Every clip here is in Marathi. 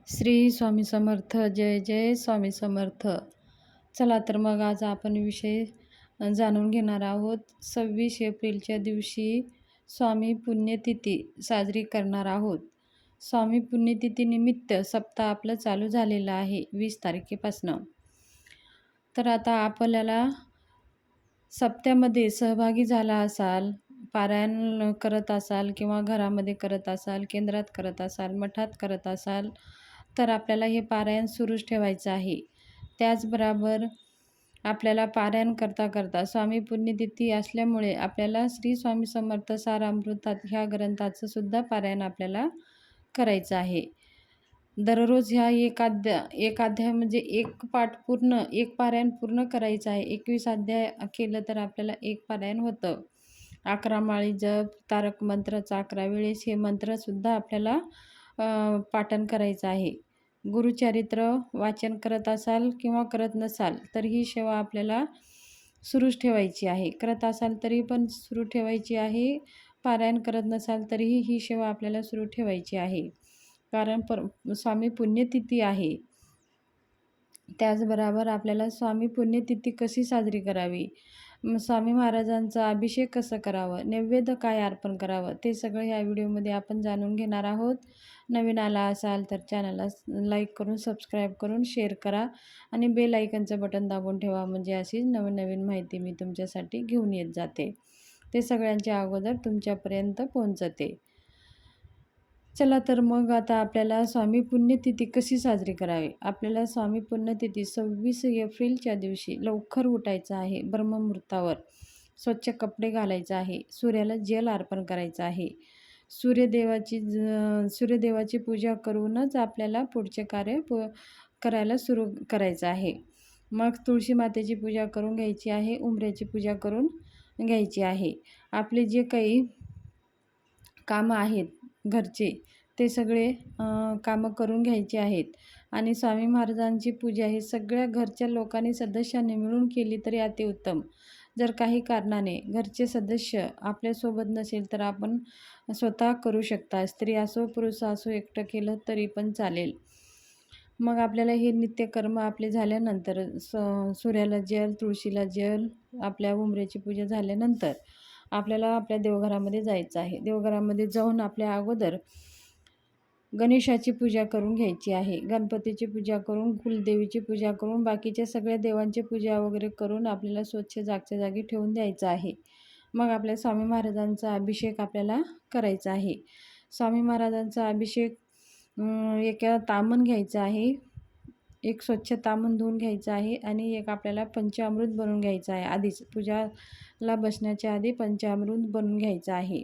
श्री स्वामी समर्थ. जय जय स्वामी समर्थ. चला तर मग आज आपण विषय जाणून घेणार आहोत. 26 एप्रिलच्या दिवशी स्वामी पुण्यतिथी साजरी करणार आहोत. स्वामी पुण्यतिथी निमित्त सप्ताह आपलं चालू झालेलं आहे 20 तारखेपासनं. तर आता आपल्याला सप्त्यामध्ये सहभागी झाला असाल, पारायण करत असाल किंवा घरामध्ये करत असाल, केंद्रात करत असाल, मठात करत असाल, तर आपल्याला हे पारायण सुरूच ठेवायचं आहे. त्याचबरोबर आपल्याला पारायण करता करता स्वामी पुण्यतिथी असल्यामुळे आपल्याला श्री स्वामी समर्थ सारामृतात ह्या ग्रंथाचं सुद्धा पारायण आपल्याला करायचं आहे. दररोज ह्या एक अध्याय म्हणजे एक पाठ पूर्ण, एक पारायण पूर्ण करायचं आहे. 21 अध्याय केलं तर आपल्याला एक पारायण होतं. 11 माळी जप, तारक मंत्राचा 11 वेळेस हे मंत्रसुद्धा आपल्याला पाठन करायचं आहे. गुरुचरित्र वाचन करत असाल किंवा करत नसाल तर ही सेवा आपल्याला सुरूच ठेवायची आहे. करत असाल तरी पण सुरू ठेवायची आहे. पारायण करत नसाल तरीही ही सेवा आपल्याला सुरू ठेवायची आहे. कारण स्वामी पुण्यतिथी आहे. त्याचबरोबर आपल्याला स्वामी पुण्यतिथी कशी साजरी करावी, स्वामी महाराजांचा अभिषेक कसं करावं, नैवेद्य काय अर्पण करावं, ते सगळं ह्या व्हिडिओमध्ये आपण जाणून घेणार आहोत. नवीन आला असाल तर चॅनलला लाईक करून, सबस्क्राईब करून, शेअर करा आणि बेल आयकनचं बटन दाबून ठेवा. म्हणजे अशी नवीन नवीन माहिती मी तुमच्यासाठी घेऊन येत जाते. ते सगळ्यांच्या अगोदर तुमच्यापर्यंत पोहोचते. चला तर मग आता आपल्याला स्वामी पुण्यतिथी कशी साजरी करावी. आपल्याला स्वामी पुण्यतिथी 26 एप्रिलच्या दिवशी लवकर उठायचं आहे. ब्रह्ममुहूर्तावर स्वच्छ कपडे घालायचे आहे. सूर्याला जल अर्पण करायचं आहे. सूर्यदेवाची पूजा करूनच आपल्याला पुढचे कार्य करायला सुरू करायचं आहे. मग तुळशी मातेची पूजा करून घ्यायची आहे. उंबऱ्याची पूजा करून घ्यायची आहे. आपले जे काही कामं आहेत घरचे ते सगळे कामं करून घ्यायचे आहेत. आणि स्वामी महाराजांची पूजा ही सगळ्या घरच्या लोकांनी, सदस्यांनी मिळून केली तरी अतिउत्तम. जर काही कारणाने घरचे सदस्य आपल्यासोबत नसेल तर आपण स्वतः करू शकता. स्त्री असो, पुरुष असो, एकटं केलं तरी पण चालेल. मग आपल्याला हे नित्यकर्म आपले झाल्यानंतर सूर्याला जल, तुळशीला जल, आपल्या उंबऱ्याची पूजा झाल्यानंतर आपल्याला आपल्या देवघरामध्ये जायचं आहे. देवघरामध्ये जाऊन आपल्या अगोदर गणेशाची पूजा करून घ्यायची आहे. गणपतीची पूजा करून, कुलदेवीची पूजा करून, बाकीच्या सगळ्या देवांची पूजा वगैरे करून आपल्याला स्वच्छ जागच्या जागी ठेवून द्यायचं आहे. मग आपल्या स्वामी महाराजांचा अभिषेक आपल्याला करायचा आहे. स्वामी महाराजांचा अभिषेक एका तामण घ्यायचं आहे. एक स्वच्छ तामण धुवून घ्यायचं आहे आणि एक आपल्याला पंचामृत बनवून घ्यायचं आहे. आधीच पूजाला बसण्याच्या आधी पंचामृत बनवून घ्यायचं आहे.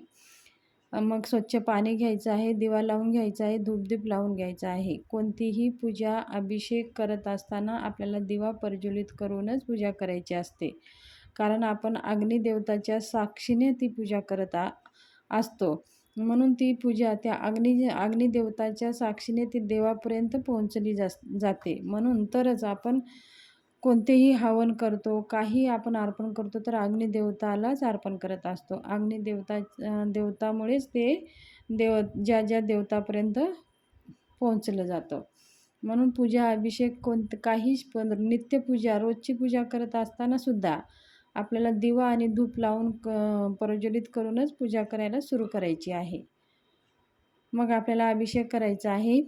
मग स्वच्छ पाणी घ्यायचं आहे. दिवा लावून घ्यायचा आहे. धूपदीप लावून घ्यायचा आहे. कोणतीही पूजा, अभिषेक करत असताना आपल्याला दिवा प्रज्वलित करूनच पूजा करायची असते. कारण आपण अग्निदेवताच्या साक्षीने ती पूजा करत असतो. म्हणून ती पूजा त्या अग्निदेवताच्या साक्षीने ती देवापर्यंत पोहोचली जाते. म्हणून तरच आपण कोणतेही हवन करतो, काही आपण अर्पण करतो तर अग्निदेवतालाच अर्पण करत असतो. देवतामुळेच ते ज्या देवतापर्यंत पोहोचलं जातं. म्हणून पूजा, अभिषेक काही नित्यपूजा, रोजची पूजा करत असताना सुद्धा आपल्याला दिवा आणि धूप लावून प्रज्वलित करूनच पूजा करायला सुरू करायची आहे. मग आपल्याला अभिषेक करायचा आहे.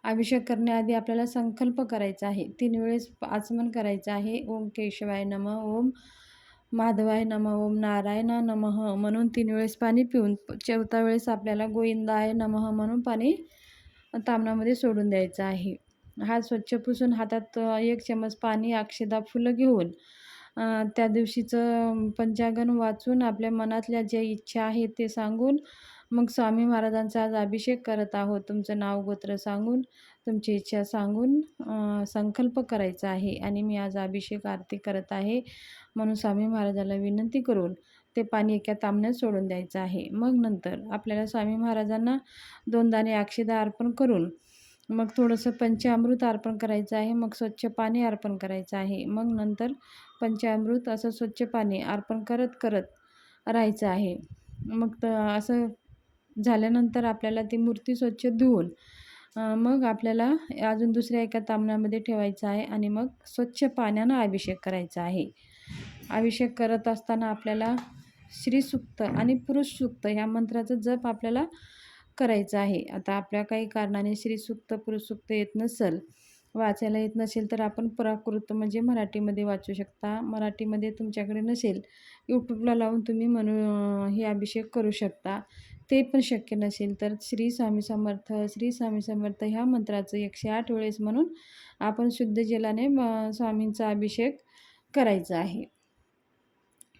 अभिषेक करण्याआधी आपल्याला संकल्प करायचा आहे. 3 वेळेस आचमन करायचं आहे. ओम केशवाय नमः, ओम माधवाय नमः, ओम नारायणा नमः म्हणून 3 वेळेस पाणी पिऊन 4थ्या वेळेस आपल्याला गोविंदाय नमः म्हणून पाणी तामणामध्ये सोडून द्यायचं आहे. हात स्वच्छ पुसून हातात 1 चमच पाणी, अक्षदा, फुलं घेऊन त्या दिवशीचं पंचांगण वाचून आपल्या मनातल्या ज्या इच्छा आहेत ते सांगून मग स्वामी महाराजांचा आज अभिषेक करत आहोत. तुमचं नाव, गोत्र सांगून, तुमची इच्छा सांगून संकल्प करायचा आहे. आणि मी आज अभिषेक आरती करत आहे म्हणून स्वामी महाराजाला विनंती करून ते पाणी एका तांब्यात सोडून द्यायचं आहे. मग नंतर आपल्याला स्वामी महाराजांना 2 दाणे अक्षदा अर्पण करून मग थोडंसं पंचामृत अर्पण करायचं आहे. मग स्वच्छ पाणी अर्पण करायचं आहे. मग नंतर पंचामृत असं स्वच्छ पाणी अर्पण करत करत राहायचं आहे. मग असं झाल्यानंतर आपल्याला ती मूर्ती स्वच्छ धुवून मग आपल्याला अजून दुसऱ्या एका तांब्यामध्ये ठेवायचं आहे आणि मग स्वच्छ पाण्यानं अभिषेक करायचा आहे. अभिषेक करत असताना आपल्याला श्रीसूक्त आणि पुरुष सूक्त ह्या मंत्राचा जप आपल्याला करायचा आहे. आता आपल्या काही कारणाने श्रीसूक्त, पुरुष सूक्त येत नसेल, वाचायला येत नसेल, तर आपण प्राकृत म्हणजे मराठीमध्ये वाचू शकता. मराठीमध्ये तुमच्याकडे नसेल, यूट्यूबला लावून तुम्ही हे अभिषेक करू शकता. ते पण शक्य नसेल तर श्री स्वामी समर्थ, श्री स्वामी समर्थ ह्या मंत्राचं 108 वेळेस म्हणून आपण शुद्ध जलाने स्वामींचा अभिषेक करायचा आहे.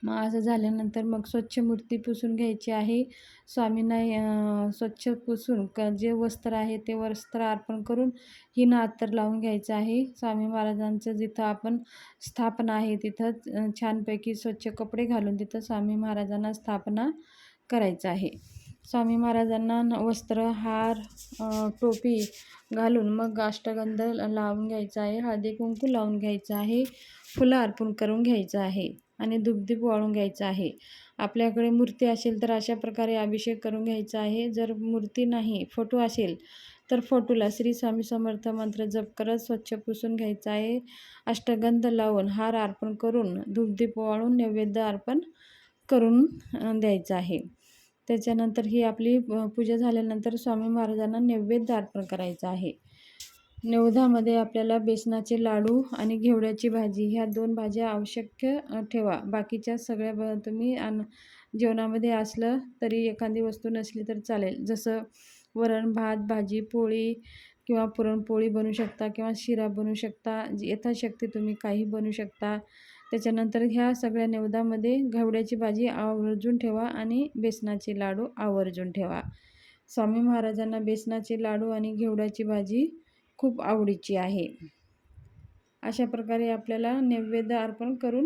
मग असं झाल्यानंतर मग स्वच्छ मूर्ती पुसून घ्यायची आहे. स्वामींना स्वच्छ पुसून जे वस्त्र आहे ते वस्त्र अर्पण करून हिनं अत्तर लावून घ्यायचं आहे. स्वामी महाराजांचं जिथं आपण स्थापना आहे तिथं छानपैकी स्वच्छ कपडे घालून तिथं स्वामी महाराजांना स्थापना करायचं आहे. स्वामी महाराजांना वस्त्र, हार, टोपी घालून मग अष्टगंध लावून घ्यायचा आहे, हळदी कुंकू लावून घ्यायचं आहे, फुलं अर्पण करून घ्यायचं आहे आणि धूपदीप वाळून घ्यायचं आहे. आपल्याकडे मूर्ती असेल तर अशा प्रकारे अभिषेक करून घ्यायचा आहे. जर मूर्ती नाही, फोटो असेल तर फोटोला श्री स्वामी समर्थ मंत्र जप करत स्वच्छ पुसून घ्यायचा आहे. अष्टगंध लावून, हार अर्पण करून, धूपदीप वाळून नैवेद्य अर्पण करून द्यायचं आहे. त्याच्यानंतर ही आपली पूजा झाल्यानंतर स्वामी महाराजांना नैवेद्य अर्पण करायचं आहे. नैवेद्यामध्ये आपल्याला बेसनाचे लाडू आणि घेवड्याची भाजी ह्या 2 भाज्या आवश्यक ठेवा. बाकीच्या सगळ्या तुम्ही जेवणामध्ये असलं तरी एखादी वस्तू नसली तर चालेल. जसं वरण, भात, भाजी, पोळी किंवा पुरणपोळी बनवू शकता किंवा शिरा बनवू शकता. यथाशक्ती तुम्ही काही बनवू शकता. त्याच्यानंतर ह्या सगळ्या नैवेद्यामध्ये घेवड्याची भाजी आवर्जून ठेवा आणि बेसनाचे लाडू आवर्जून ठेवा. स्वामी महाराजांना बेसनाचे लाडू आणि घेवड्याची भाजी खूप आवडीची आहे. अशा प्रकारे आपल्याला नैवेद्य अर्पण करून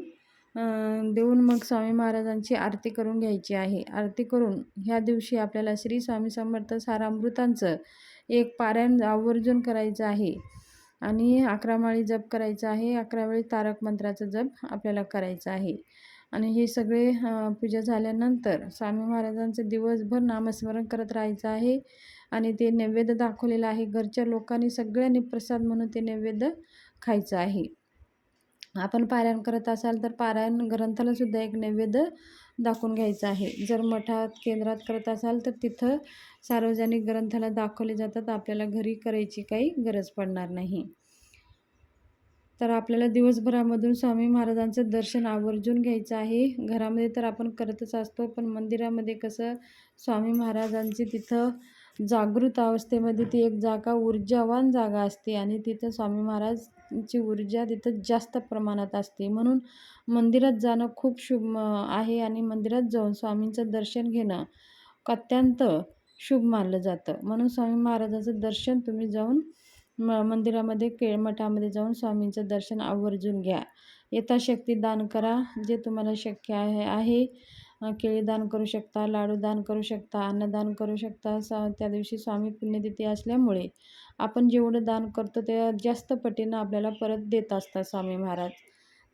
देऊन मग स्वामी महाराजांची आरती करून घ्यायची आहे. आरती करून ह्या दिवशी आपल्याला श्री स्वामी समर्थ सारामृतांचं एक पारायण आवर्जून करायचं आहे आणि 11 माळी जप करायचा आहे. 11 वेळी तारक मंत्राचा जप आपल्याला करायचा आहे. आणि हे सगळे पूजा झाल्यानंतर स्वामी महाराजांचं दिवसभर नामस्मरण करत राहायचं आहे आणि ते नैवेद्य दाखवलेलं आहे. घरच्या लोकांनी सगळ्यांनी प्रसाद म्हणून ते नैवेद्य खायचं आहे. आपण पारायण करत असाल तर पारायण ग्रंथाला सुद्धा एक नैवेद्य दाखवून घ्यायचं आहे. जर मठात, केंद्रात करत असाल तर तिथं सार्वजनिक ग्रंथाला दाखवले जातात. आपल्याला घरी करायची काही गरज पडणार नाही. तर आपल्याला दिवसभरामधून स्वामी महाराजांचं दर्शन आवर्जून घ्यायचं आहे. घरामध्ये तर आपण करतच असतो, पण मंदिरामध्ये कसं स्वामी महाराजांची तिथं जागृत अवस्थेमध्ये ती एक जागा ऊर्जावान जागा असते आणि तिथं स्वामी महाराजची ऊर्जा तिथं जास्त प्रमाणात असते. म्हणून मंदिरात जाणं खूप शुभ आहे आणि मंदिरात जाऊन स्वामींचं दर्शन घेणं अत्यंत शुभ मानलं जातं. म्हणून स्वामी महाराजांचं दर्शन तुम्ही जाऊन मंदिरामध्ये मठामध्ये जाऊन स्वामींचं दर्शन आवर्जून घ्या. यथाशक्ती दान करा. जे तुम्हाला शक्य आहे केळी दान करू शकता, लाडू दान करू शकता, अन्नदान करू शकता. त्या दिवशी स्वामी पुण्यतिथी असल्यामुळे आपण जेवढं दान करतो ते जास्त पटीनं आपल्याला परत देत असतात स्वामी महाराज.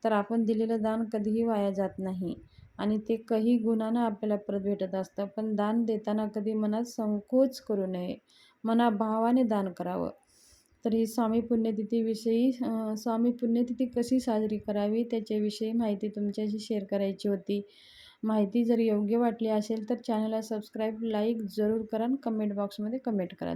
तर आपण दिलेलं दान कधीही वाया जात नाही आणि ते काही गुणानं आपल्याला परत भेटत असतं. पण दान देताना कधी मनात संकोच करू नये, मनाभावाने दान करावं. तर ही स्वामी पुण्यतिथी कशी साजरी करावी त्याच्याविषयी माहिती तुमच्याशी शेअर करायची होती. माहिती जर योग्य वाटली असेल तर चॅनलला सबस्क्राईब, लाईक जरूर करा आणि कमेंट बॉक्समध्ये कमेंट करा.